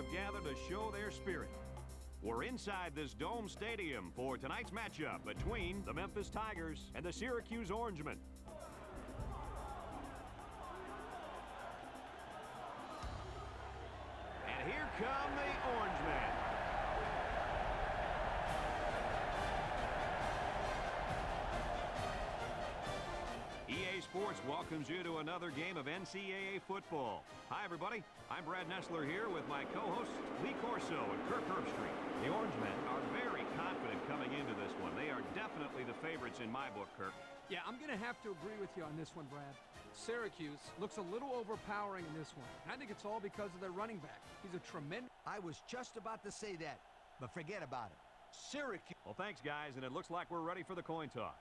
have gathered to show their spirit. We're inside this dome stadium for tonight's matchup between the Memphis Tigers and the Syracuse Orangemen. And here come the Orangemen. EA Sports welcomes you to another game of NCAA football. Hi, everybody. I'm Brad Nessler here with my co-hosts Lee Corso and Kirk Herbstreit. The Orangemen are very confident coming into this one. They are definitely the favorites in my book, Kirk. Yeah, I'm going to have to agree with you on this one, Brad. Syracuse looks a little overpowering in this one. And I think it's all because of their running back. He's a tremendous... I was just about to say that, but forget about it. Syracuse. Well, thanks, guys, and it looks like we're ready for the coin toss.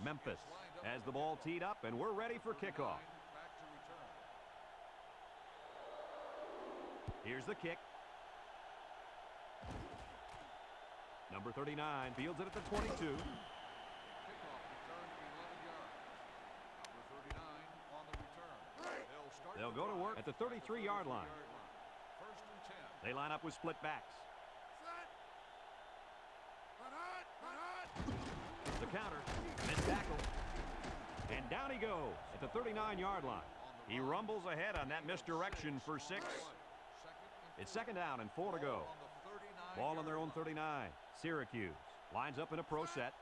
Memphis has the ball teed up, and we're ready for kickoff. Here's the kick. Number 39 fields it at the 22. They'll go to work at the 33-yard line. They line up with split backs. The counter, missed tackle, and down he goes at the 39-yard line. He rumbles ahead on that misdirection for 6. It's second down and 4 to go. Ball on their own 39. Syracuse lines up in a pro set.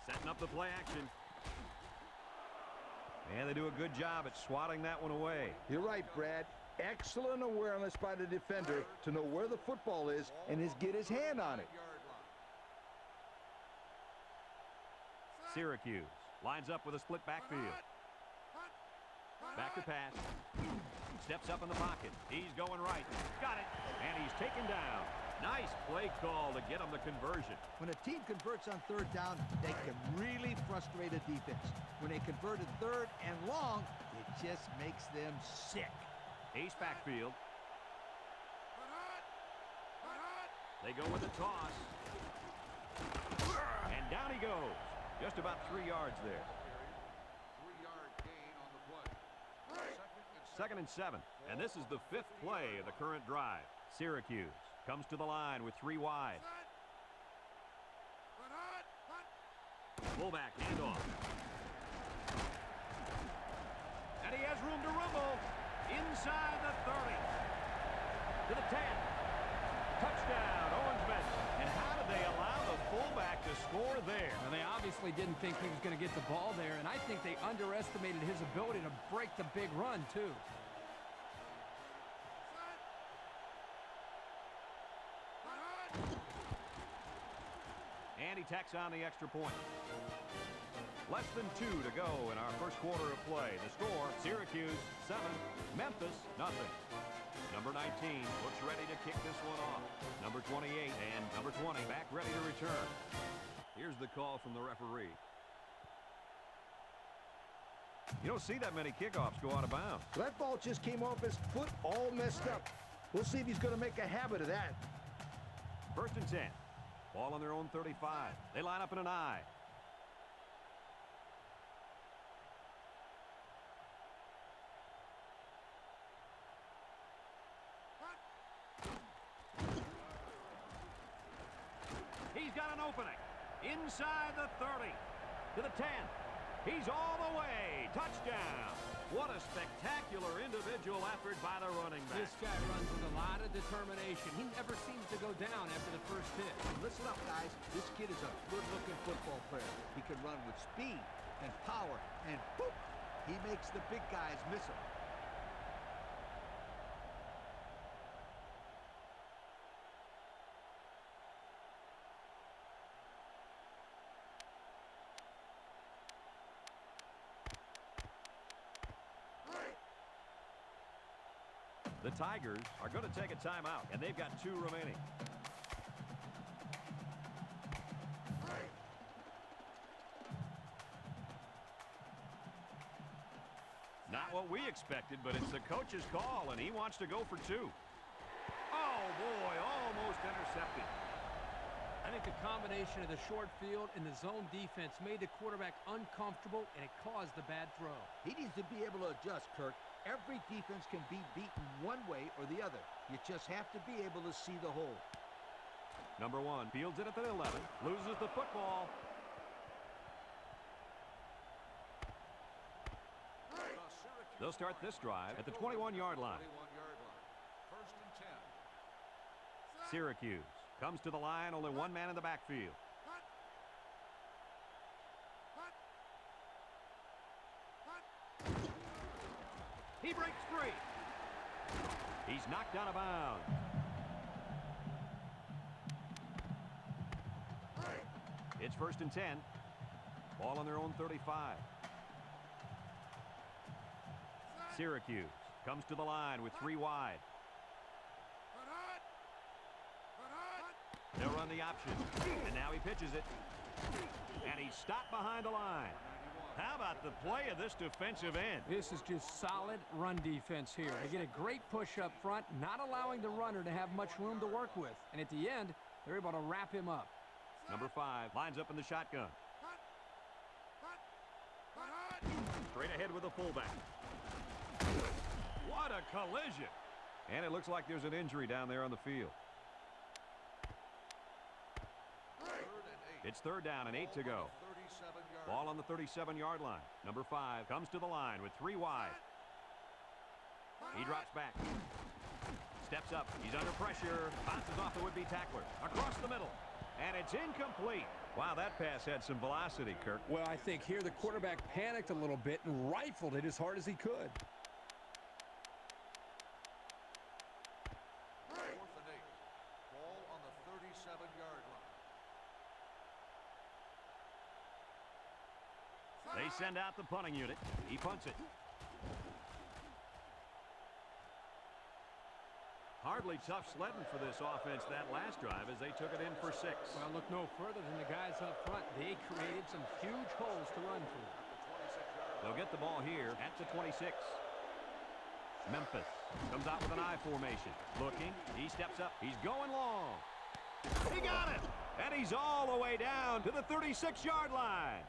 Setting up the play action. And they do a good job at swatting that one away. You're right, Brad. Excellent awareness by the defender to know where the football is and get his hand on it. Syracuse lines up with a split backfield. Back to pass. Steps up in the pocket. He's going right. Got it. And he's taken down. Nice play call to get him the conversion. When a team converts on third down, they can really frustrate a defense. When they converted third and long, it just makes them sick. Ace backfield. They go with a toss. And down he goes. Just about 3 yards there. 3-yard gain on the play. Second and 7. And this is the 5th play of the current drive. Syracuse comes to the line with 3 wide. Fullback handoff. And he has room to rumble. Inside the 30. To the 10. Touchdown, Orangemen. And how did they allow the fullback to score there? Well, they obviously didn't think he was going to get the ball there, and I think they underestimated his ability to break the big run, too. And he tacks on the extra point. Less than 2 to go in our first quarter of play. The score, Syracuse 7, Memphis nothing. Number 19 looks ready to kick this one off. Number 28 and number 20 back ready to return. Here's the call from the referee. You don't see that many kickoffs go out of bounds. That ball just came off his foot all messed up. We'll see if he's going to make a habit of that. First and 10. Ball on their own 35. They line up in an I. He's got an opening. Inside the 30. To the 10. He's all the way. Touchdown. What a spectacular individual effort by the running back. This guy runs with a lot of determination. He never seems to go down after the first hit. Listen up, guys. This kid is a good-looking football player. He can run with speed and power, and boop, he makes the big guys miss him. The Tigers are going to take a timeout, and they've got 2 remaining. Not what we expected, but it's the coach's call, and he wants to go for 2. Oh, boy, almost intercepted. I think the combination of the short field and the zone defense made the quarterback uncomfortable, and it caused the bad throw. He needs to be able to adjust, Kirk. Every defense can be beaten one way or the other. You just have to be able to see the hole. Number 1 fields it at the 11, loses the football. They'll start this drive at the 21-yard line. First and 10. Syracuse comes to the line, only one man in the backfield. He breaks free. He's knocked out of bounds. It's first and 10. Ball on their own 35. Syracuse comes to the line with 3 wide. They'll run the option, and now he pitches it. And he's stopped behind the line. How about the play of this defensive end? This is just solid run defense here. They get a great push up front, not allowing the runner to have much room to work with. And at the end, they're able to wrap him up. Number 5 lines up in the shotgun. Straight ahead with the fullback. What a collision. And it looks like there's an injury down there on the field. It's third down and 8 to go. Ball on the 37-yard line. Number 5 comes to the line with 3 wide. He drops back. Steps up. He's under pressure. Bounces off the would-be tackler. Across the middle. And it's incomplete. Wow, that pass had some velocity, Kirk. Well, I think here the quarterback panicked a little bit and rifled it as hard as he could. Fourth and 8. Ball on the 37-yard line. They send out the punting unit. He punts it. Hardly tough sledding for this offense that last drive as they took it in for 6. Well, look no further than the guys up front. They created some huge holes to run through. They'll get the ball here at the 26. Memphis comes out with an I formation. Looking. He steps up. He's going long. He got it! And he's all the way down to the 36-yard line.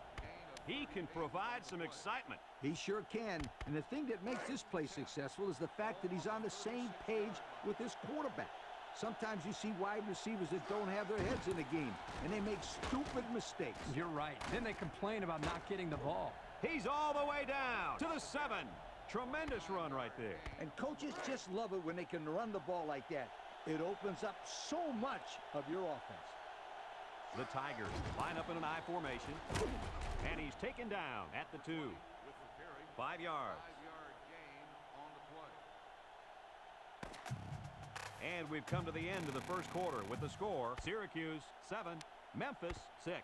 He can provide some excitement. He sure can. And the thing that makes this play successful is the fact that he's on the same page with his quarterback. Sometimes you see wide receivers that don't have their heads in the game, and they make stupid mistakes. You're right. Then they complain about not getting the ball. He's all the way down to the 7. Tremendous run right there. And coaches just love it when they can run the ball like that. It opens up so much of your offense. The Tigers line up in an I formation. And he's taken down at the 2. 5 yards. 5-yard gain on the play. And we've come to the end of the first quarter with the score, Syracuse 7, Memphis 6.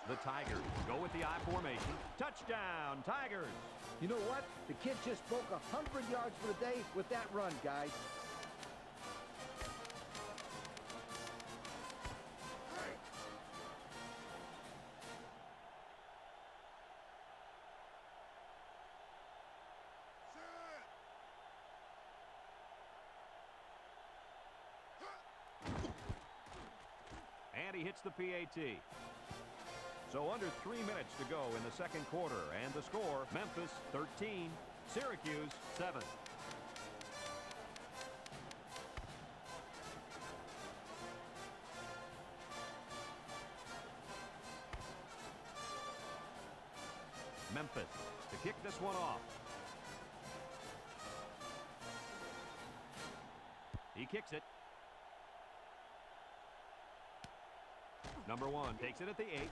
The Tigers go with the I formation. Touchdown, Tigers. You know what? The kid just broke 100 yards for the day with that run, guys. And he hits the PAT. So under 3 minutes to go in the second quarter, and the score, Memphis 13, Syracuse 7. Memphis to kick this one off. He kicks it. Number 1 takes it at the 8.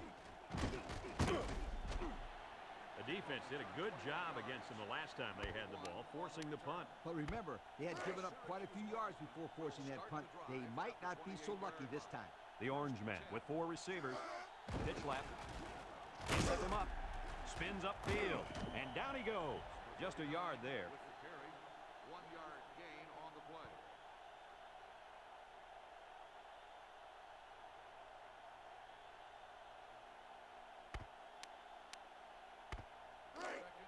The defense did a good job against them the last time they had the ball, forcing the punt. But remember, they had given up quite a few yards before forcing that punt. They might not be so lucky this time. The Orange Men with 4 receivers. Pitch left. He sets him up. Spins upfield. And down he goes. Just a yard there. With the carry, 1-yard gain on the play.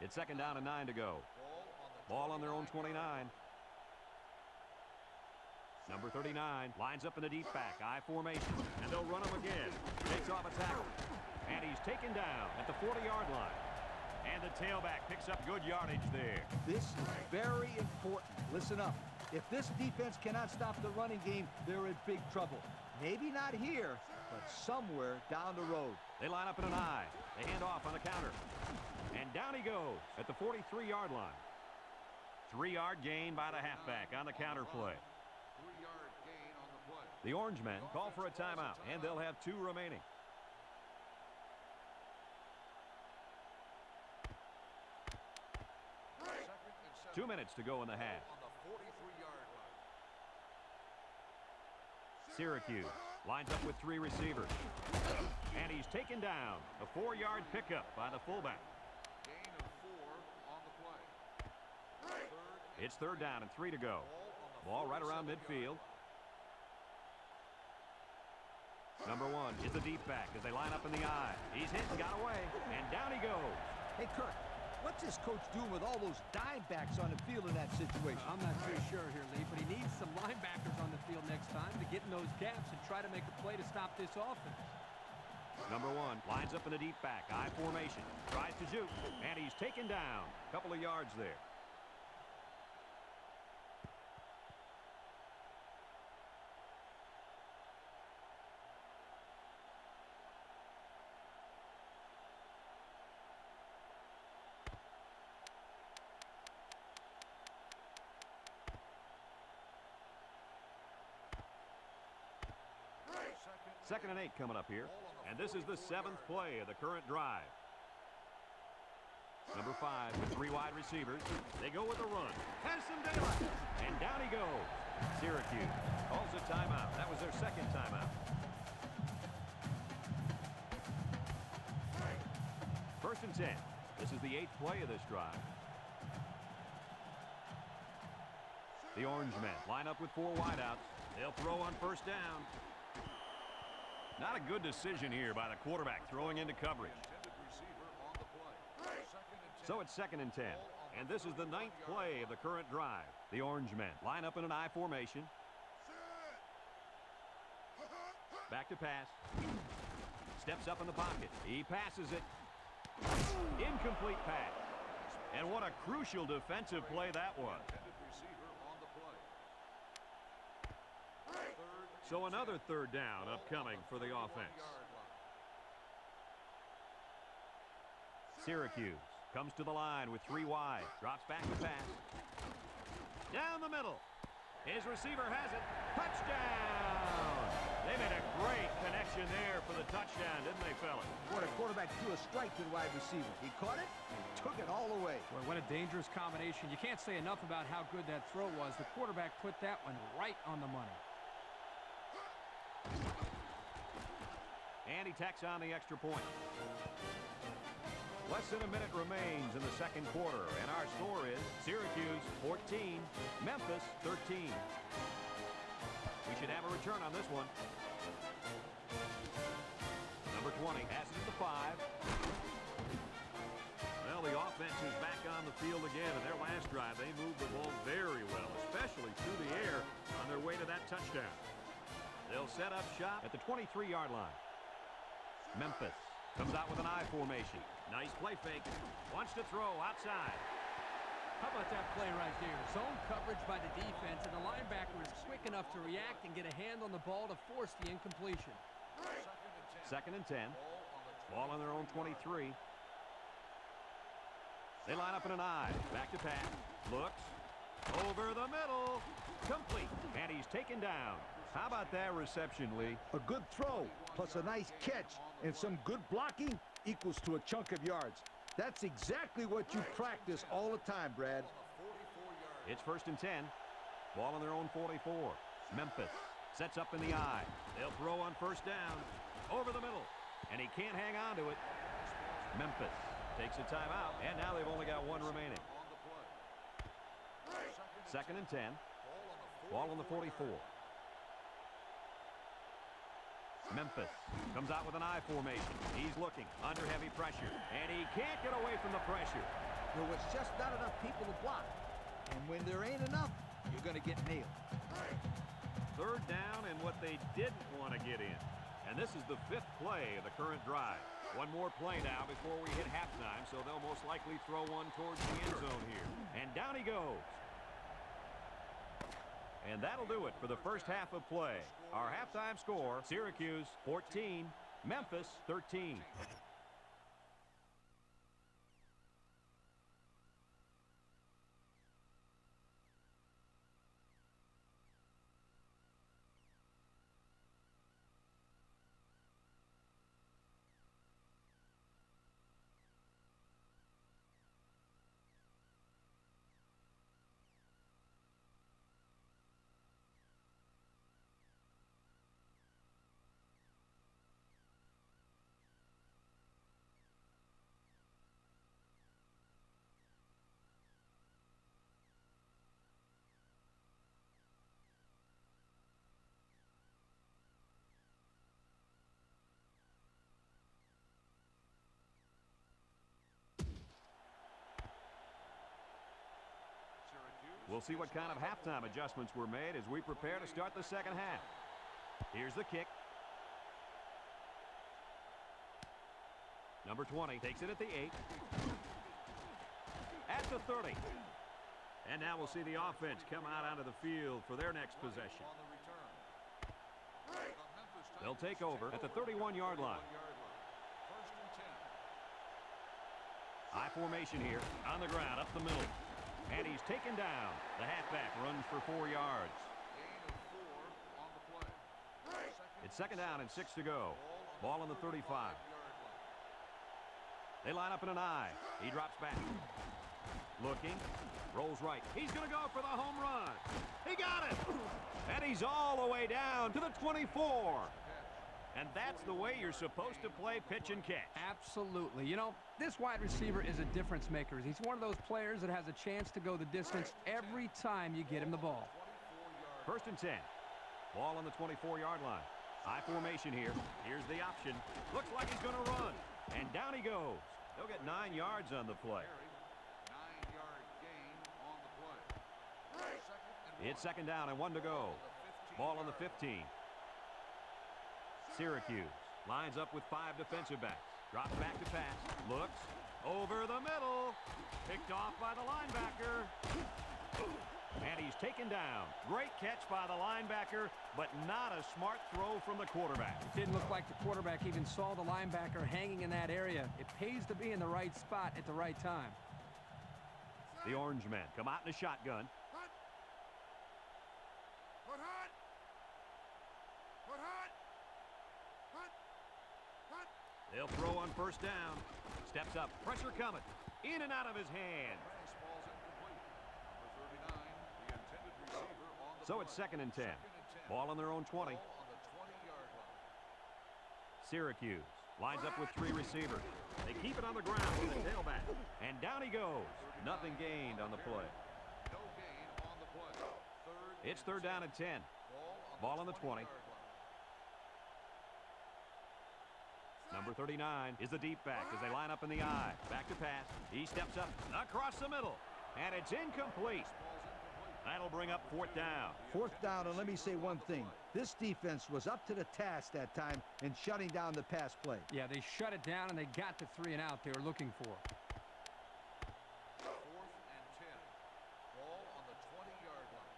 It's 2nd down and 9 to go. Ball on their own 29. Number 39 lines up in the deep back, I formation, and they'll run him again. Takes off a tackle, and he's taken down at the 40-yard line. And the tailback picks up good yardage there. This is very important. Listen up. If this defense cannot stop the running game, they're in big trouble. Maybe not here, but somewhere down the road. They line up in an I. They hand off on the counter. And down he goes at the 43-yard line. 3-yard gain by the halfback on the counter play. 3-yard gain on the play. The Orange men call for a timeout, and they'll have 2 remaining. Second and 7. 2 minutes to go in the half. On the 43-yard line. Syracuse lines up with 3 receivers. And he's taken down. A 4-yard pickup by the fullback. Gain of 4 on the play. It's 3rd down and 3 to go. Ball right around midfield. Number 1 is the deep back as they line up in the I. He's hit and got away. And down he goes. Hey, Kirk, what's this coach doing with all those dime backs on the field in that situation? I'm not too sure here, Lee, but he needs some linebackers on the field next time to get in those gaps and try to make a play to stop this offense. Number 1 lines up in the deep back, I formation. Tries to shoot, and he's taken down. Couple of yards there. Second and 8 coming up here. And this is the 7th play of the current drive. Number 5 with 3 wide receivers. They go with a run. Has some daylight. And down he goes. Syracuse calls a timeout. That was their 2nd timeout. First and 10. This is the 8th play of this drive. The Orange men line up with 4 wideouts. They'll throw on first down. Not a good decision here by the quarterback throwing into coverage. So it's 2nd and 10. And this is the 9th play of the current drive. The Orange men line up in an I formation. Back to pass. Steps up in the pocket. He passes it. Incomplete pass. And what a crucial defensive play that was. So another 3rd down upcoming for the offense. Syracuse comes to the line with 3 wide. Drops back to pass. Down the middle. His receiver has it. Touchdown! They made a great connection there for the touchdown, didn't they, fellas? Boy, the quarterback threw a strike to the wide receiver. He caught it and took it all the way. Boy, what a dangerous combination. You can't say enough about how good that throw was. The quarterback put that one right on the money. And he tacks on the extra point. Less than a minute remains in the 2nd quarter, and our score is Syracuse 14, Memphis 13. We should have a return on this one. Number 20 has it at the 5. Well, the offense is back on the field again. In their last drive, they moved the ball very well, especially through the air on their way to that touchdown. They'll set up shop at the 23-yard line. Memphis comes out with an I formation. Nice play fake. Wants to throw outside. How about that play right there? Zone coverage by the defense, and the linebacker is quick enough to react and get a hand on the ball to force the incompletion. 2nd and 10. Ball on their own 23. They line up in an I. Back to pass. Looks. Over the middle. Complete. And he's taken down. How about that reception, Lee? A good throw, plus a nice catch, and some good blocking equals to a chunk of yards. That's exactly what you practice all the time, Brad. It's 1st and 10. Ball on their own 44. Memphis sets up in the I. They'll throw on first down. Over the middle. And he can't hang on to it. Memphis takes a timeout, and now they've only got 1 remaining. 2nd and 10. Ball on the 44. Memphis comes out with an I formation. He's looking under heavy pressure, and he can't get away from the pressure. There was just not enough people to block. And when there ain't enough, you're going to get nailed. Third down and what they didn't want to get in. And this is the 5th play of the current drive. One more play now before we hit halftime, so they'll most likely throw one towards the end zone here. And down he goes. And that'll do it for the first half of play. Our halftime score, Syracuse 14, Memphis 13. We'll see what kind of halftime adjustments were made as we prepare to start the second half. Here's the kick. Number 20 takes it at the 8. At the 30. And now we'll see the offense come out onto the field for their next possession. They'll take over at the 31-yard line. High formation here on the ground up the middle. And he's taken down. The halfback runs for 4 yards. It's second down and 6 to go. Ball on the 35. They line up in an I. He drops back. Looking. Rolls right. He's going to go for the home run. He got it. And he's all the way down to the 24. And that's the way you're supposed to play pitch and catch. Absolutely. You know, this wide receiver is a difference maker. He's one of those players that has a chance to go the distance every time you get him the ball. First and 10. Ball on the 24-yard line. High formation here. Here's the option. Looks like he's going to run. And down he goes. He'll get 9 yards on the play. 9-yard gain on the play. It's second down and 1 to go. Ball on the 15. Syracuse lines up with 5 defensive backs. Drops back to pass. Looks. Over the middle. Picked off by the linebacker. And he's taken down. Great catch by the linebacker, but not a smart throw from the quarterback. It didn't look like the quarterback even saw the linebacker hanging in that area. It pays to be in the right spot at the right time. The Orange men come out in a shotgun. They'll throw on first down. Steps up. Pressure coming. In and out of his hand. So it's second and 10. Ball on their own 20. Syracuse lines up with 3 receivers. They keep it on the ground with the tailback. And down he goes. Nothing gained on the play. It's third down and 10. Ball on the 20. Number 39 is the deep back as they line up in the I. Back to pass. He steps up across the middle. And it's incomplete. That'll bring up fourth down. Fourth down, and let me say one thing. This defense was up to the task that time in shutting down the pass play. Yeah, they shut it down, and they got the 3 and out they were looking for. 4th and 10. Ball on the 20-yard line.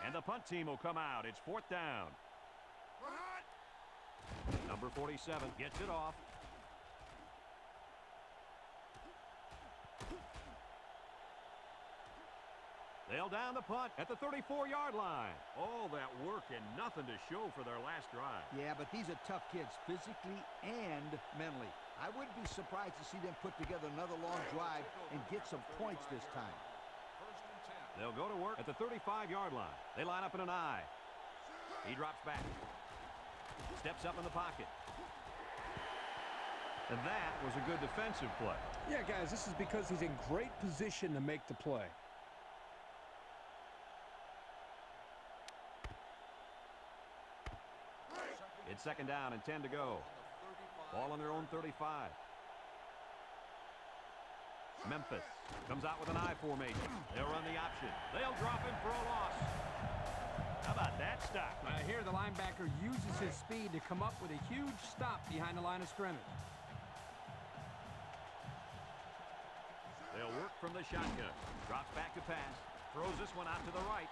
And the punt team will come out. It's fourth down. Number 47 gets it off. They'll down the punt at the 34-yard line. All that work and nothing to show for their last drive. Yeah, but these are tough kids, physically and mentally. I wouldn't be surprised to see them put together another long drive and get some points this time. They'll go to work at the 35-yard line. They line up in an I. He drops back. Steps up in the pocket. And that was a good defensive play. Yeah, guys, this is because he's in great position to make the play. It's second down and 10 to go. Ball on their own 35. Memphis comes out with an I formation. They'll run the option. They'll drop him for a loss. How about that stop? Here the linebacker uses his speed to come up with a huge stop behind the line of scrimmage. They'll work from the shotgun. Drops back to pass. Throws this one out to the right.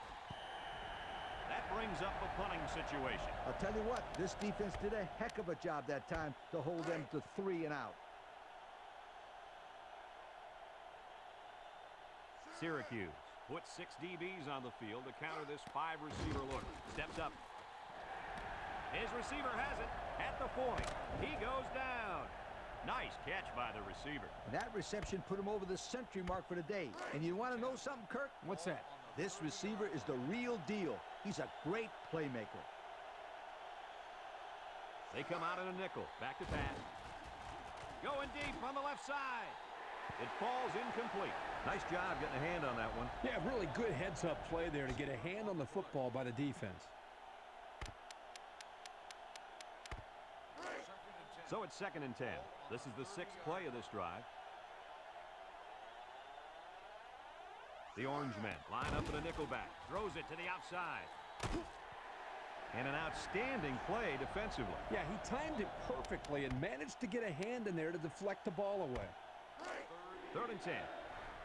That brings up a punting situation. I'll tell you what, this defense did a heck of a job that time to hold them to 3 and out. Syracuse puts 6 DBs on the field to counter this 5-receiver look. Steps up. His receiver has it at the 40. He goes down. Nice catch by the receiver. And that reception put him over the century mark for the day. And you want to know something, Kirk? What's that? This receiver is the real deal. He's a great playmaker. They come out in a nickel. Back to pass. Going deep on the left side. It falls incomplete. Nice job getting a hand on that one. Yeah, really good heads-up play there to get a hand on the football by the defense. So it's 2nd and 10. This is the 6th play of this drive. The Orange men line up in a nickel back. Throws it to the outside. And an outstanding play defensively. Yeah, he timed it perfectly and managed to get a hand in there to deflect the ball away. 3rd and 10.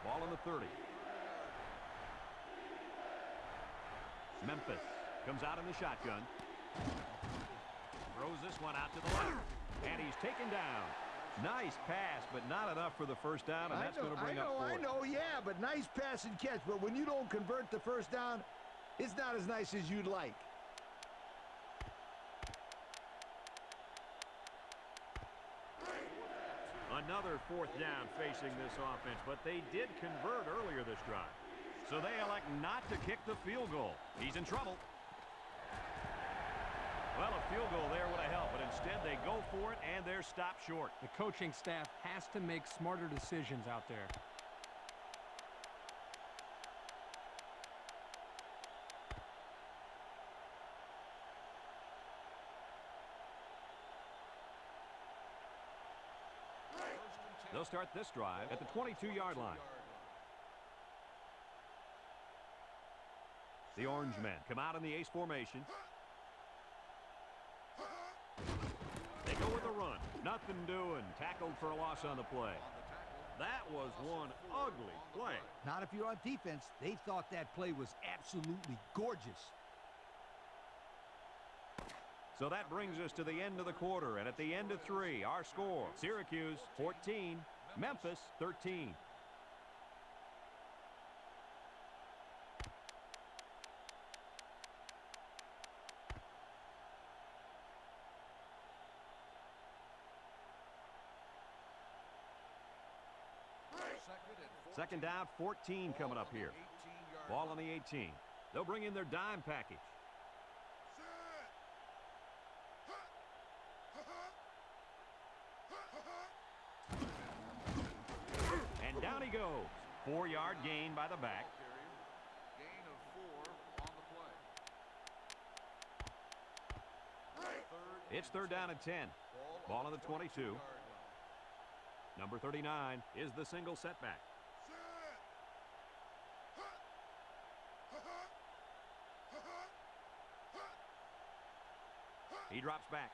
Ball on the 30. Memphis comes out in the shotgun. Throws this one out to the left. And he's taken down. Nice pass, but not enough for the first down, and that's going to bring up 4th. I know, yeah, but nice pass and catch. But when you don't convert the first down, it's not as nice as you'd like. Another 4th down facing this offense, but they did convert earlier this drive. So they elect not to kick the field goal. He's in trouble. Well, a field goal there would have helped, but instead they go for it, and they're stopped short. The coaching staff has to make smarter decisions out there. They'll start this drive at the 22-yard line. The Orange men come out in the ace formation. They go with a run. Nothing doing. Tackled for a loss on the play. That was one ugly play. Not if you're on defense. They thought that play was absolutely gorgeous. So that brings us to the end of the quarter, and at the end of 3, our score, Syracuse 14, Memphis 13. Second down, 14 coming up here. Ball on the 18. They'll bring in their dime package. And down he goes. 4-yard gain by the back. Gain of 4 on the play. It's 3rd down and 10. Ball on the 22. Number 39 is the single setback. He drops back.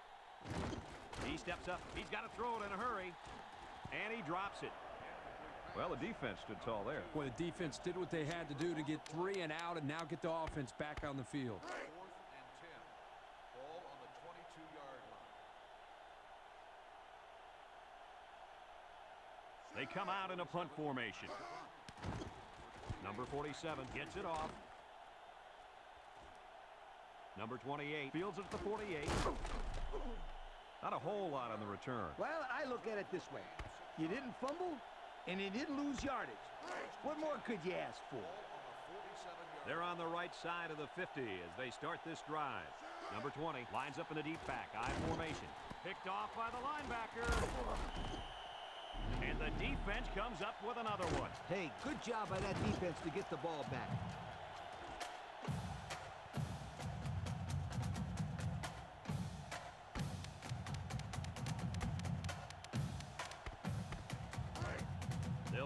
He steps up. He's got to throw it in a hurry. And he drops it. Well, the defense stood tall there. Boy, the defense did what they had to do to get 3 and out and now get the offense back on the field. 4th and 10. Ball on the 22-yard line. They come out in a punt formation. Number 47 gets it off. Number 28 fields it at the 48. Not a whole lot on the return. Well, I look at it this way. You didn't fumble, and you didn't lose yardage. What more could you ask for? They're on the right side of the 50 as they start this drive. Number 20 lines up in the deep back. I formation. Picked off by the linebacker. And the defense comes up with another one. Hey, good job by that defense to get the ball back.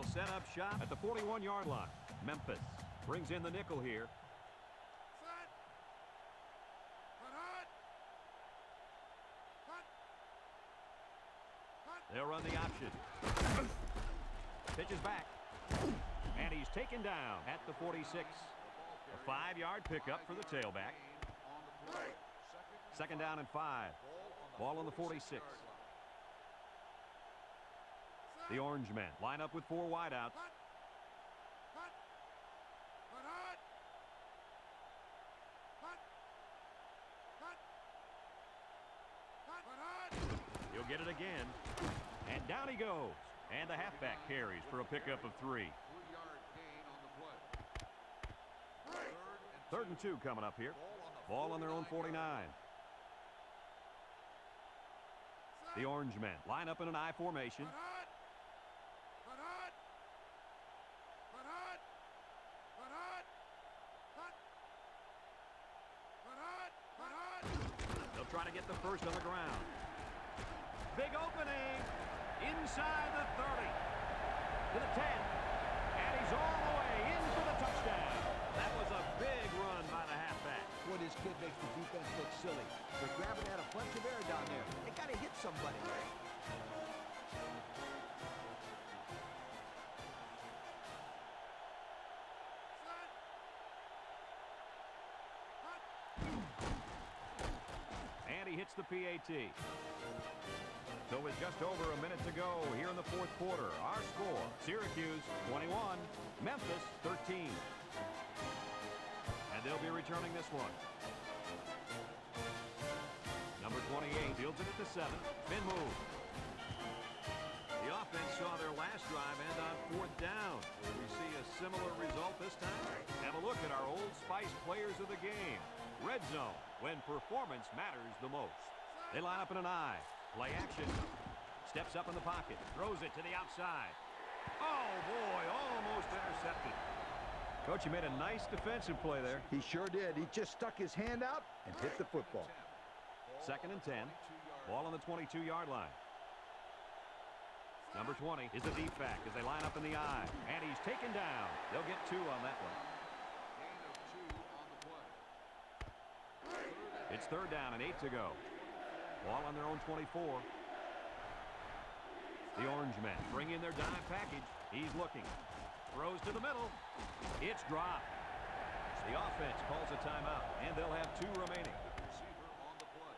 They'll set up shop at the 41-yard line. Memphis brings in the nickel here. They'll run the option. Pitches back. And he's taken down at the 46. A 5-yard pickup for the tailback. Second down and 5. Ball on the 46. The Orange men line up with 4 wideouts. He'll get it again. And down he goes. And the halfback carries for a pickup of 3. 3-yard gain on the play. Third and 2 coming up here. Ball on their own 49. The Orange men line up in an I formation. They'll try to get the first on the ground. Big opening inside the 30 to the 10, and he's all the way in for the touchdown. That was a big run by the halfback. Boy, this kid makes the defense look silly. They're grabbing at a bunch of air down there. They got to hit somebody. And he hits the PAT. So with just over a minute to go here in the fourth quarter, our score, Syracuse 21, Memphis 13. And they'll be returning this one. Number 28 fields it at the 7. Spin move. The offense saw their last drive end on 4th down. Will we see a similar result this time? Have a look at our Old Spice players of the game. Red zone, when performance matters the most. They line up in an I. Play action. Steps up in the pocket. Throws it to the outside. Oh, boy, almost intercepted. Coach, you made a nice defensive play there. He sure did. He just stuck his hand out and hit the football. Second and 10. Ball on the 22-yard line. Number 20 is the deep back as they line up in the I. And he's taken down. They'll get 2 on that one. Gain of 2 on the play. It's third down and 8 to go. Ball on their own 24. The Orange men bring in their dime package. He's looking. Throws to the middle. It's dropped. The offense calls a timeout, and they'll have 2 remaining. Receiver on the play.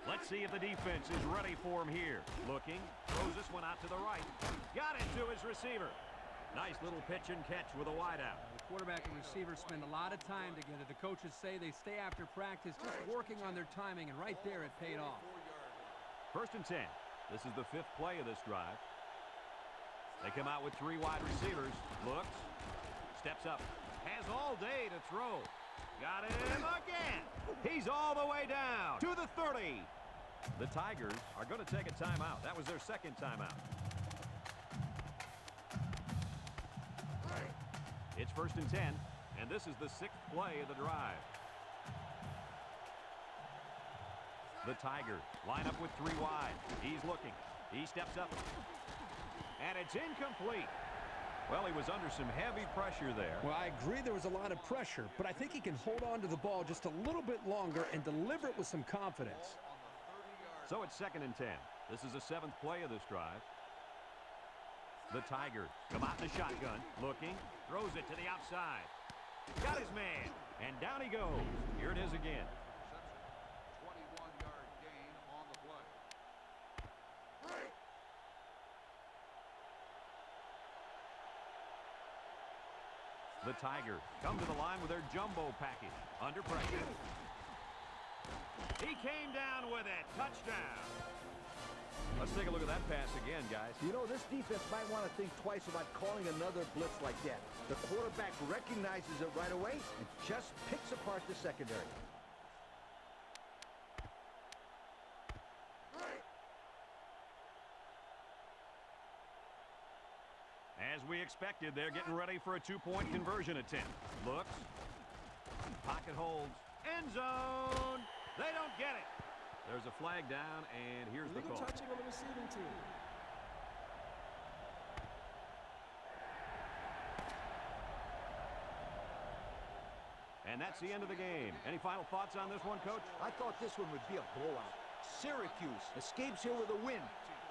Let's see if the defense is ready for him here. Looking. Throws this one out to the right. Got it to his receiver. Nice little pitch and catch with a wideout. The quarterback and receiver spend a lot of time together. The coaches say they stay after practice just working on their timing, and right there it paid off. First and 10. This is the 5th play of this drive. They come out with 3 wide receivers. Looks. Steps up. Has all day to throw. Got him again. He's all the way down to the 30. The Tigers are going to take a timeout. That was their second timeout. It's first and 10, and this is the 6th play of the drive. The Tigers line up with 3 wide. He's looking. He steps up. And it's incomplete. Well, he was under some heavy pressure there. Well, I agree there was a lot of pressure, but I think he can hold on to the ball just a little bit longer and deliver it with some confidence. So it's second and 10. This is the 7th play of this drive. The Tigers come out in the shotgun. Looking. Throws it to the outside. Got his man. And down he goes. Here it is again. 21-yard gain on the play. The Tigers come to the line with their jumbo package. Under pressure. He came down with it. Touchdown. Let's take a look at that pass again, guys. You know, this defense might want to think twice about calling another blitz like that. The quarterback recognizes it right away and just picks apart the secondary. As we expected, they're getting ready for a 2-point conversion attempt. Looks. Pocket holds. End zone. They don't get it. There's a flag down, and here's the Illegal call. touching on the receiving team. And that's the end of the game. Any final thoughts on this one, Coach? I thought this one would be a blowout. Syracuse escapes here with a win,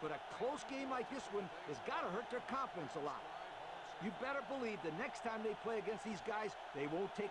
but a close game like this one has got to hurt their confidence a lot. You better believe the next time they play against these guys, they won't take